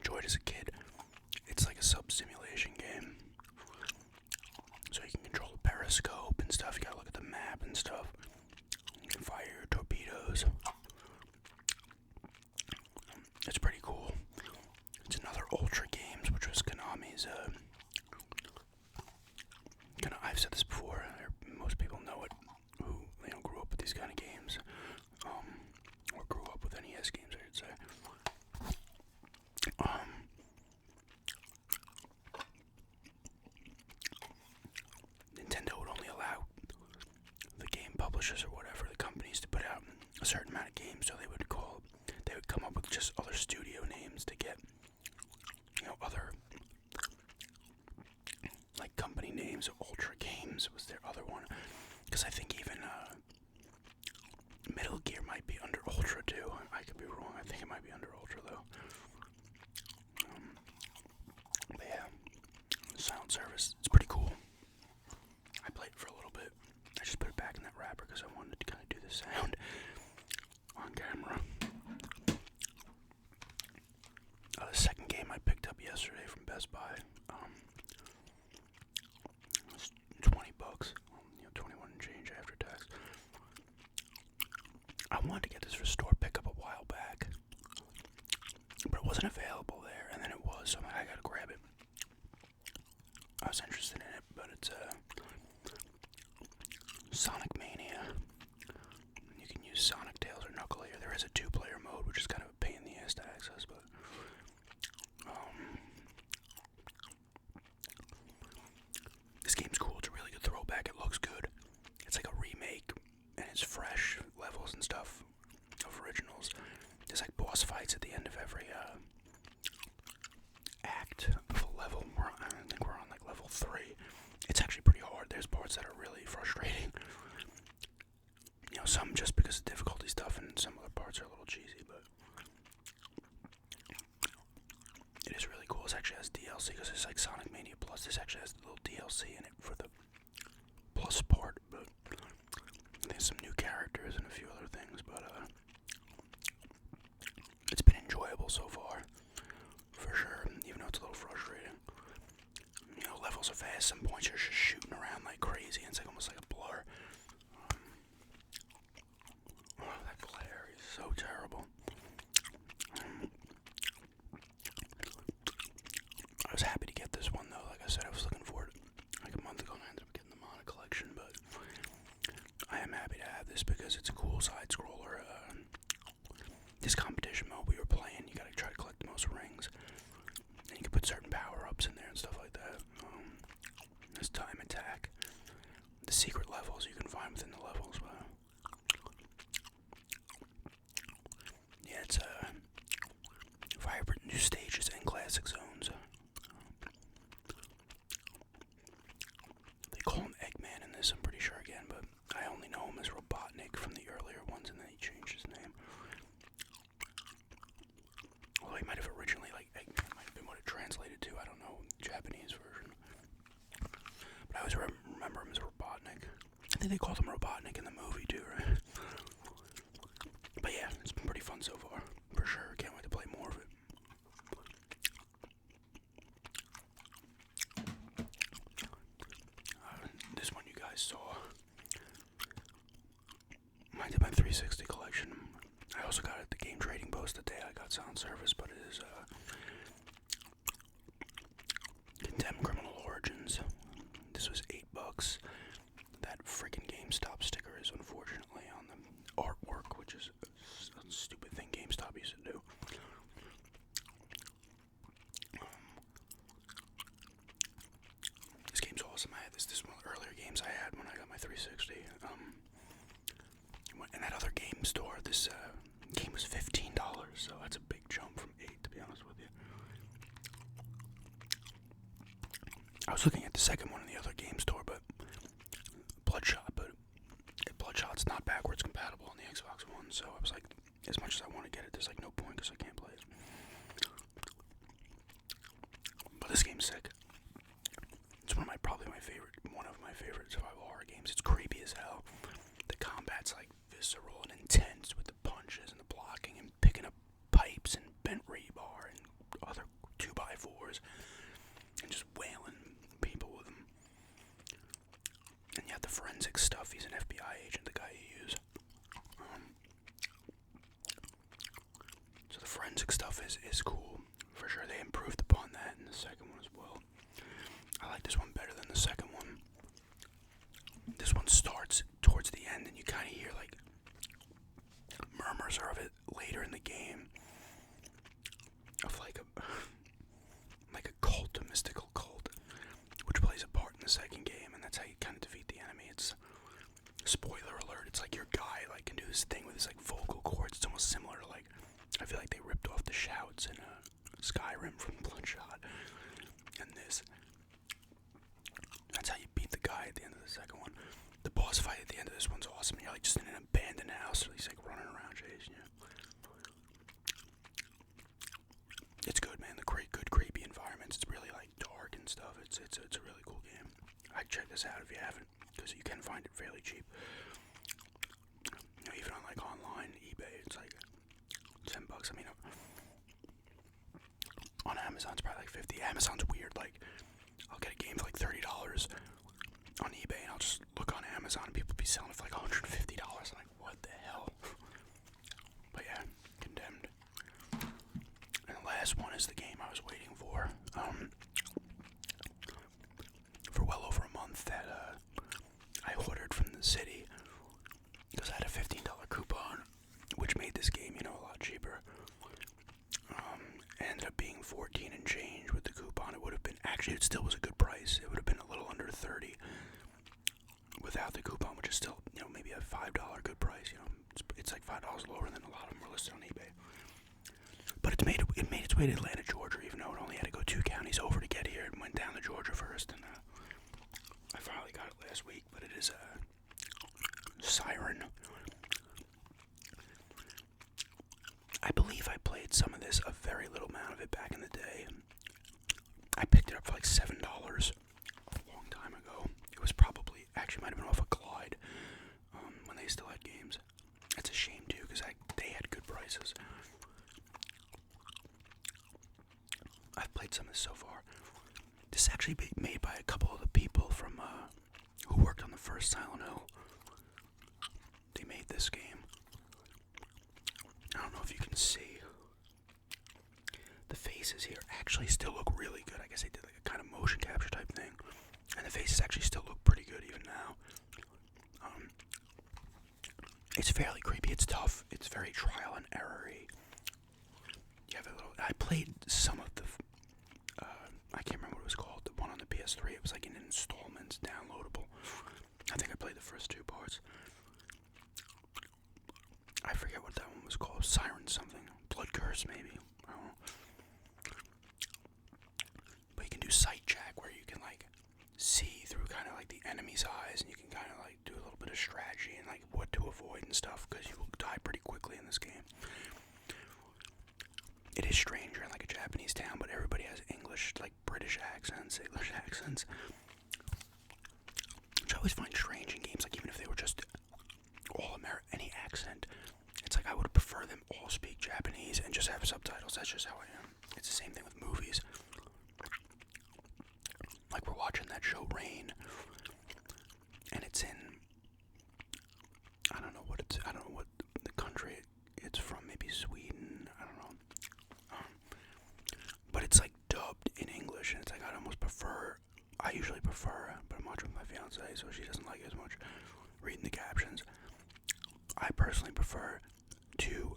enjoyed as a kid. It's like a sub-simulation game. So you can control the periscope and stuff. You gotta look at the map and stuff. You can fire your torpedoes. It's pretty cool. It's another Ultra Games, which was Konami's. I've said this before. Most people know it who grew up with these kind of games, or grew up with NES games, I should say. Nintendo would only allow the game publishers or whatever, the companies, to put out a certain amount of games, so they would come up with just other studio names to get, other, like, company names. Ultra Games was their other one, because I think even, Metal Gear might be under Ultra too. I could be wrong, I think it might be under Ultra though. But yeah, Sound Service, it's pretty cool. I played it for a little bit. I just put it back in that wrapper because I wanted to kind of do the sound on camera. The second game I picked up yesterday from Best Buy, it was $20, 21 and change after tax. I wanted to get this for store pickup a while back, but it wasn't available there, and then it was, so I'm like, I gotta grab it. I was interested in it, but it's Sonic Mania. You can use Sonic, Tails, or Knuckle here. There is a 2-player mode, which is kind of a pain in the ass to access, but this game's cool. It's a really good throwback. It looks good. It's like a remake, and it's fresh levels and stuff of originals. There's like boss fights at the end of every act of a level. I think we're on like level 3. It's actually pretty hard. There's parts that are really frustrating. Some just because of difficulty stuff, and some other parts are a little cheesy, but it is really cool. It actually has DLC, because it's like Sonic Mania Plus. This actually has a little DLC in it for the Plus part, but there's some new characters and a few other things, but it's been enjoyable so far, for sure, even though it's a little frustrating. Levels are fast. Some points you're just shooting around like crazy, and it's like almost like a blur. That glare is so terrible. I was happy to get this one though. Like I said, I was looking for it like a month ago, and I ended up getting the Mania collection. But I am happy to have this because it's a cool side scroller. This competition mode we were playing, you gotta try to collect the most rings, and you can put certain power ups in there and stuff like that. There's time attack. The secret levels you can find within the levels. Yeah, it's vibrant new stages and classic zones. They call him Eggman in this, I'm pretty sure again, but I only know him as Robotnik from the earlier ones, and then he changed his name. Although he might have originally, like, Eggman might have been what it translated to, I don't know, Japanese version. But I always remember him as Robotnik. I think they called him Robotnik in the movie too, right? But yeah, it's been pretty fun so far, for sure. Can't wait to play more of it. This one you guys saw. I did my 360 collection. I also got it at the Game Trading Post the day I got Sound Service, but it is Condemned Criminal Origins. This was $8. That freaking GameStop sticker is unfortunately on the artwork, which is a stupid thing GameStop used to do. This game's awesome. I had this is one of the earlier games I had when I got my 360. In that other game store, this game was $15, so that's a big jump from $8, to be honest with you. I was looking at the second one in the other game store, but Bloodshot, but Bloodshot's not backwards compatible on the Xbox One, so I was like, as much as I want to get it, there's like no point because I can't play it. But this game's sick. It's one of my favorite survival horror games. It's creepy as hell. The combat's like visceral and intense with the punches and the blocking and picking up pipes and bent rebar and other towards the end, and you kind of hear like murmurs of it later in the game of like a cult, a mystical cult, which plays a part in the second game, and that's how you kind of defeat the enemy. It's spoiler alert. It's like your guy like can do this thing with his like vocal cords. It's almost similar to like I feel like they ripped off the shouts in Skyrim from Bloodshot, and this. That's how you beat the guy at the end of the second one. The boss fight at the end of this one's awesome. You're like just in an abandoned house, he's like running around chasing you. It's good, man. The good creepy environments. It's really like dark and stuff. It's a really cool game. I'd check this out if you haven't, because you can find it fairly cheap. You know, even on like online eBay, it's like $10. I mean, on Amazon it's probably like $50. Amazon's weird. Like, I'll get a game for like $30 on eBay, and I'll just look on Amazon, and people be selling it for like $150. I'm like, what the hell? But yeah, Condemned. And the last one is the game I was waiting for. For well over a month that I ordered from the city because I had a $15 coupon, which made this game, you know, a lot cheaper. It ended up being 14 and change with the coupon. It would have been, actually, it still was a good price. It would have been a little under 30 without the coupon, which is still, you know, maybe a $5 good price. You know, it's like $5 lower than a lot of them were listed on eBay. But it made its way to Atlanta, Georgia, even though it only had to go 2 counties over to get here. It went down to Georgia first, and I finally got it last week. But it is a Siren. I believe I played some of this, a very little amount of it back in the day. I picked it up for like $7 a long time ago. It was probably, actually might have been off a Glide when they still had games. It's a shame too, because they had good prices. I've played some of this so far. This is actually made by a couple of the people from who worked on the first Silent Hill. They made this game. I don't know if you can see. The faces here actually still look really good. I guess they did like a kind of motion capture type thing. And the faces actually still look pretty good even now. It's fairly creepy. It's tough. It's very trial and error-y. You have a little. I played some of the. I can't remember what it was called. The one on the PS3. It was like in installments, downloadable. I think I played the first 2 parts. I forget what that one was called. Siren something. Blood Curse maybe. I don't know. But you can do sight check where you can like see through kind of like the enemy's eyes, and you can kind of like do a little bit of strategy and like what to avoid and stuff, because you will die pretty quickly in this game. It is strange, you're in like a Japanese town, but everybody has English, like British accents, English accents, which I always find strange in games. Like even if they were just all American, any accent, it's like I would prefer them all speak Japanese and just have subtitles. That's just how I am. It's the same thing with movies. Like we're watching that show Rain, and it's in, I don't know what the country it's from, maybe Sweden, I don't know. But it's like dubbed in English, and it's like I usually prefer, but I'm watching with my fiance, so she doesn't like it as much, reading the captions. I personally prefer to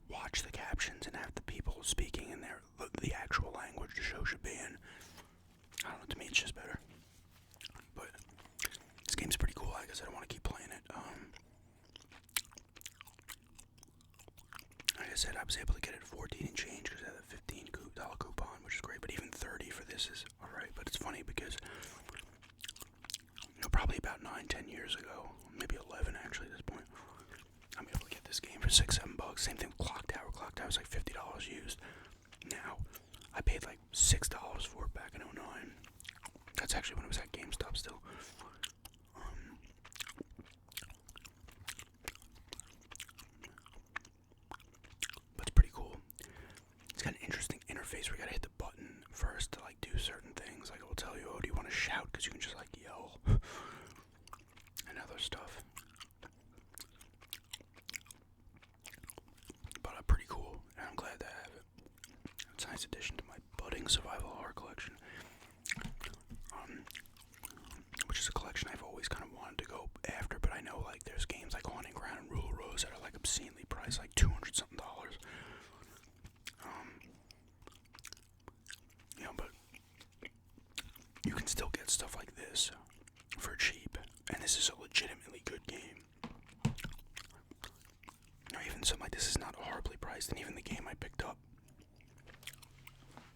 watch the captions and have the people speaking in the actual language the show should be in. I don't know, to me it's just better. But this game's pretty cool. Like I said, I want to keep playing it. Like I said, I was able to get it at 14 and change because I had a $15 coupon, which is great. But even 30 for this is alright. But it's funny because, you know, probably about 9-10 years ago, maybe 11 actually at this point, I'm able to get this game for $6-7. Same thing with Clock Tower. Clock Tower was like $50 used. Now, I paid like $6 for it back in 2009. That's actually when it was at GameStop still. But it's pretty cool. It's got an interesting interface where you gotta hit the button first to like do certain things. Like it will tell you, oh, do you want to shout? Because you can just like yell and other stuff. But pretty cool, and I'm glad to have it. It's a nice addition to my budding survival horror collection, which is a collection know, like, there's games like Haunting Ground and Rule of Rose that are, like, obscenely priced, like $200-something. You know, but you can still get stuff like this for cheap, and this is a legitimately good game. Or even something like this is not horribly priced, and even the game I picked up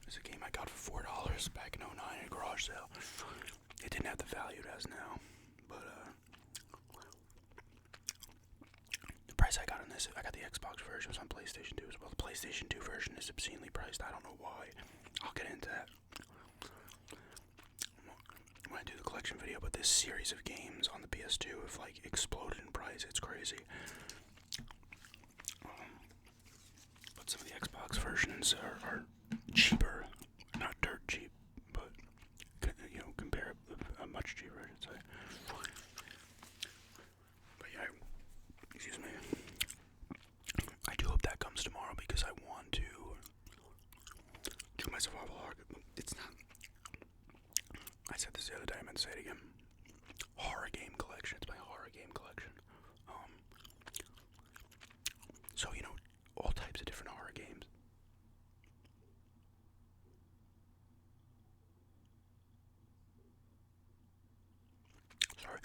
is a game I got for $4 back in '09 at a garage sale. It didn't have the value it has now, but the price I got on this, I got the Xbox version, it was on PlayStation 2 as well. The PlayStation 2 version is obscenely priced. I don't know why. I'll get into that when I do the collection video, but this series of games on the PS2 have like exploded in price. It's crazy. But some of the Xbox versions are cheaper, not dirt cheap, but you know, much cheaper, I should say. But yeah, excuse me. I do hope that comes tomorrow because I want to do my survival arc. It's not. I said this the other day. I meant to say it again. Horror game collection. It's my horror game collection. So you know, all types of different horror games. Sorry.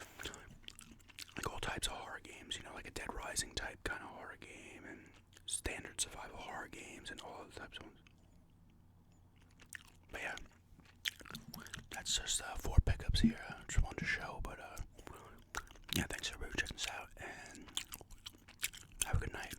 Like all types of horror games. You know, like a Dead Rising type kind of horror game, and standard survival horror games, and all the types of ones. But yeah, that's just 4 pickups here. Just wanted to show, but yeah, thanks everybody for checking this out, and have a good night.